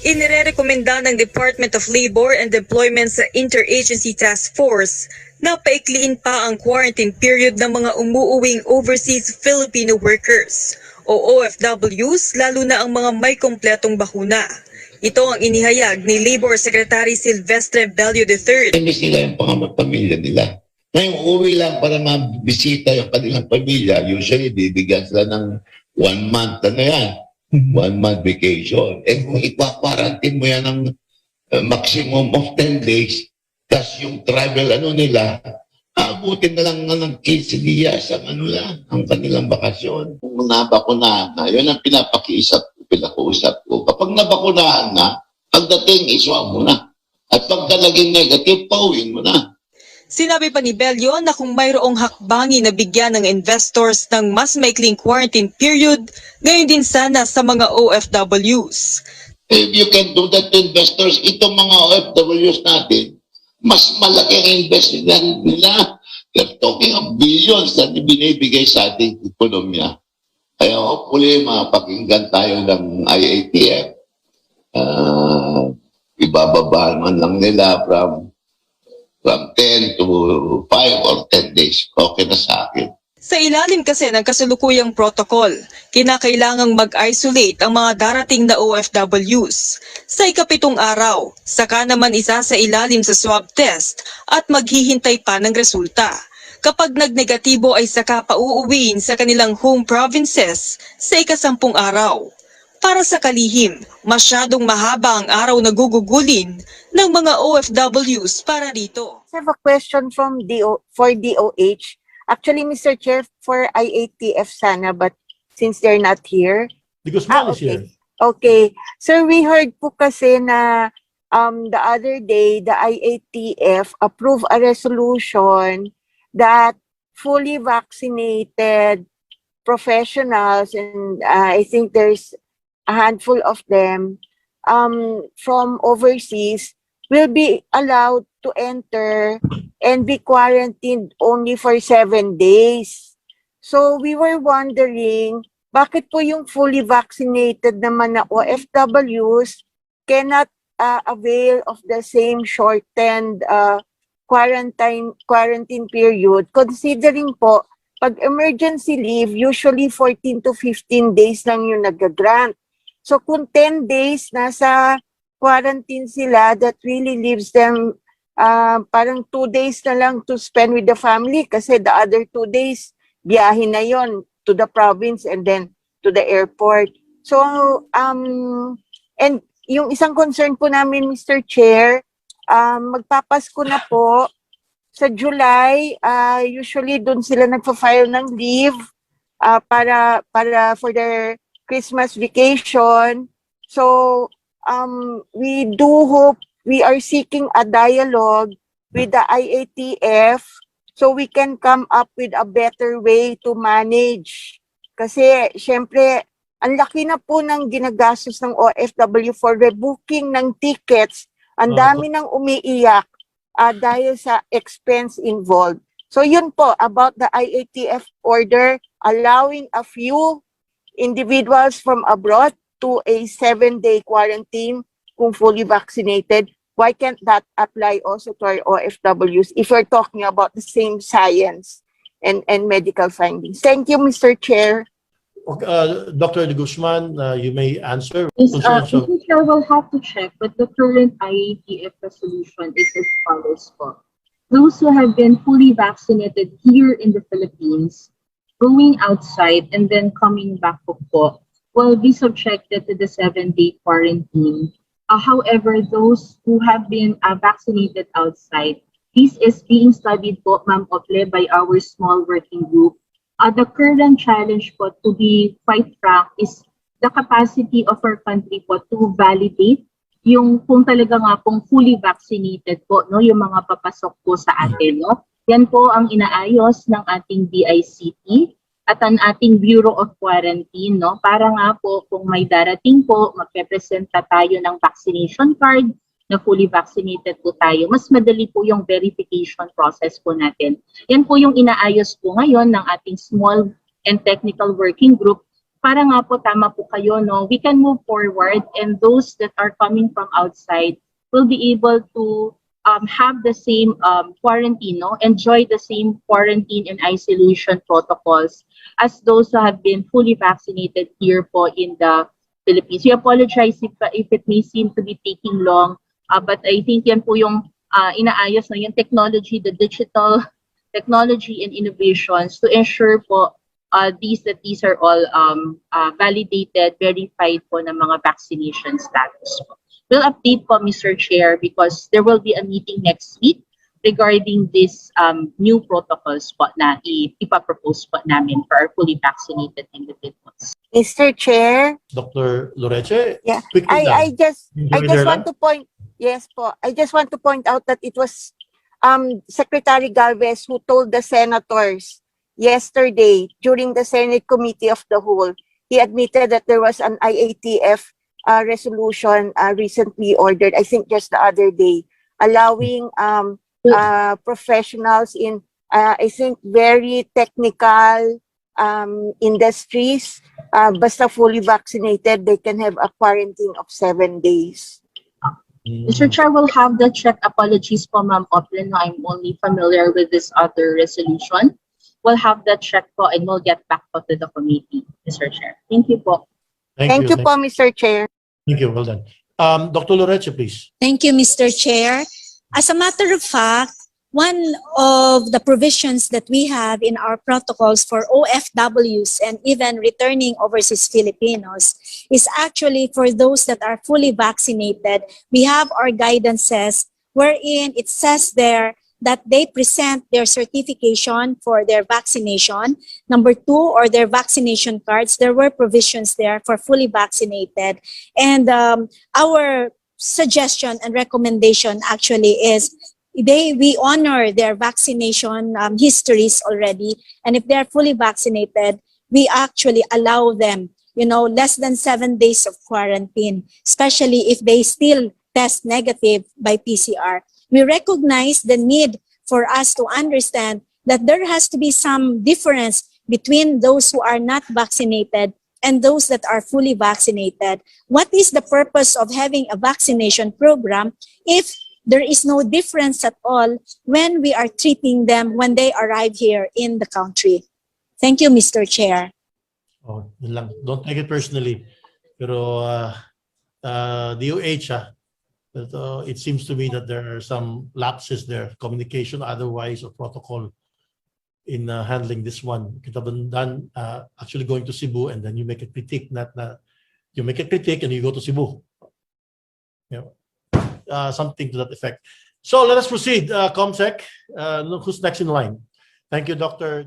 Inirekomenda ng Department of Labor and Employment sa Interagency Task Force na paikliin pa ang quarantine period ng mga umuuwing overseas Filipino workers o OFWs, lalo na ang mga may kompletong bakuna. Ito ang inihayag ni Labor Secretary Silvestre Bello III. Hindi sila yung pamilya nila. Ngayon, uwi lang para mabisita yung kanilang pamilya. Usually, bibigyan sila ng 1 month, 1 month vacation. Eh kung ipa-quarantine mo yan ng maximum of 10 days, tas yung travel nila, abutin na lang ng 15 días ang kanilang bakasyon. Kung nabakunahan na, yun ang pinakuusap ko. Kapag nabakunahan na, pagdating, iswa mo na. At pagka naging negative, pauwin mo na. Sinabi pa ni Bello na kung mayroong hakbangin na bigyan ng investors ng mas maikling quarantine period, ngayon din sana sa mga OFWs. If you can do that to investors, itong mga OFWs natin, mas malaki ang investment nila. They're talking of billions na binibigay sa ating ekonomiya. Kaya hopefully, mapakinggan tayo ng IATF. Ibababa man lang nila from 10 to 5 or 10 days. Okay na sa akin. Sa ilalim kasi ng kasalukuyang protocol, kinakailangang mag-isolate ang mga darating na OFWs sa ika-7 araw, saka naman isa sa ilalim sa swab test at maghihintay pa ng resulta. Kapag nagnegatibo ay saka pauuwiin sa kanilang home provinces sa ika-10 araw. Para sa kalihim, masyadong mahaba ang araw na gugugulin ng mga OFWs para dito. I have a question from DOH. Actually, Mr. Chair, for IATF sana, but since they're not here. The Guzman is okay. here. Okay. Sir, we heard po kasi na the other day, the IATF approved a resolution that fully vaccinated professionals, and I think there's a handful of them from overseas will be allowed to enter and be quarantined only for 7 days. So we were wondering, bakit po yung fully vaccinated naman na OFWs cannot avail of the same shortened quarantine period, considering po, pag emergency leave, usually 14 to 15 days lang yung nag-grant. So kung 10 days nasa quarantine sila, that really leaves them parang 2 days na lang to spend with the family kasi the other 2 days, biyahe na yon to the province and then to the airport. So, and yung isang concern po namin, Mr. Chair, magpapasko na po sa July, usually doon sila nagpa-file ng leave para for their Christmas vacation. So, we do hope, we are seeking a dialogue with the IATF so we can come up with a better way to manage. Kasi, syempre, ang laki na po ng ginagastos ng OFW for rebooking ng tickets. Ang dami nang umiiyak dahil sa expense involved. So, yun po about the IATF order allowing a few individuals from abroad to a 7-day quarantine kung fully vaccinated. Why can't that apply also to our OFWs if we're talking about the same science and medical findings? Thank you, Mr. Chair. Dr. De Guzman, you may answer. Yes, Mr. Chair, we'll have to check, but the current IATF resolution is as follows po. Those who have been fully vaccinated here in the Philippines, going outside and then coming back po, will be subjected to the 7-day quarantine. However, those who have been vaccinated outside, this is being studied po, Ma'am Ople, by our small working group. The current challenge po, to be quite frank, is the capacity of our country po to validate yung kung talaga nga pong fully vaccinated po, no, yung mga papasok po sa atin. No? Yan po ang inaayos ng ating DICT at ang ating Bureau of Quarantine, no? Para nga po kung may darating po, magpe-presenta tayo ng vaccination card na fully vaccinated po tayo. Mas madali po yung verification process po natin. Yan po yung inaayos po ngayon ng ating small and technical working group para nga po tama po kayo, no, we can move forward and those that are coming from outside will be able to have the same quarantine, no, enjoy the same quarantine and isolation protocols as those who have been fully vaccinated here po in the Philippines. We apologize if it may seem to be taking long, but I think yan po yung inaayos na yung technology, the digital technology and innovations to ensure po these are all validated, verified po ng mga vaccination status po. We'll update po, Mr. Chair, because there will be a meeting next week regarding this new protocols po na ipapropose po namin for our fully vaccinated individuals. Mr. Chair, Dr. Loreche, yeah, quickly lang. I just Enjoy want to point, yes po, I just want to point out that it was Secretary Galvez who told the senators yesterday during the Senate Committee of the Whole. He admitted that there was an IATF resolution recently ordered, I think just the other day, allowing professionals in, I think, very technical industries, basta fully vaccinated, they can have a quarantine of 7 days. Mr. Chair, we'll have the check. Apologies po, Ma'am Oplin. I'm only familiar with this other resolution. We'll have that check po and we'll get back po to the committee, Mr. Chair. Thank you po. Thank you po, Mr. Chair. Thank you. Well done. Dr. Loreche, please. Thank you, Mr. Chair. As a matter of fact, one of the provisions that we have in our protocols for OFWs and even returning overseas Filipinos is actually for those that are fully vaccinated. We have our guidances wherein it says there that they present their certification for their vaccination. Number 2, or their vaccination cards. There were provisions there for fully vaccinated. And our suggestion and recommendation actually is we honor their vaccination histories already. And if they're fully vaccinated, we actually allow them, less than 7 days of quarantine, especially if they still test negative by PCR. We recognize the need for us to understand that there has to be some difference between those who are not vaccinated and those that are fully vaccinated. What is the purpose of having a vaccination program if there is no difference at all when we are treating them when they arrive here in the country? Thank you, Mr. Chair. Oh, yun lang. Don't take it personally. Pero DOH, but it seems to me that there are some lapses there, communication otherwise or protocol in handling this one. It have been done actually going to Cebu and then you make a critique, you make a critique and you go to Cebu. Something to that effect. So let us proceed. ComSec, who's next in line? Thank you, Dr.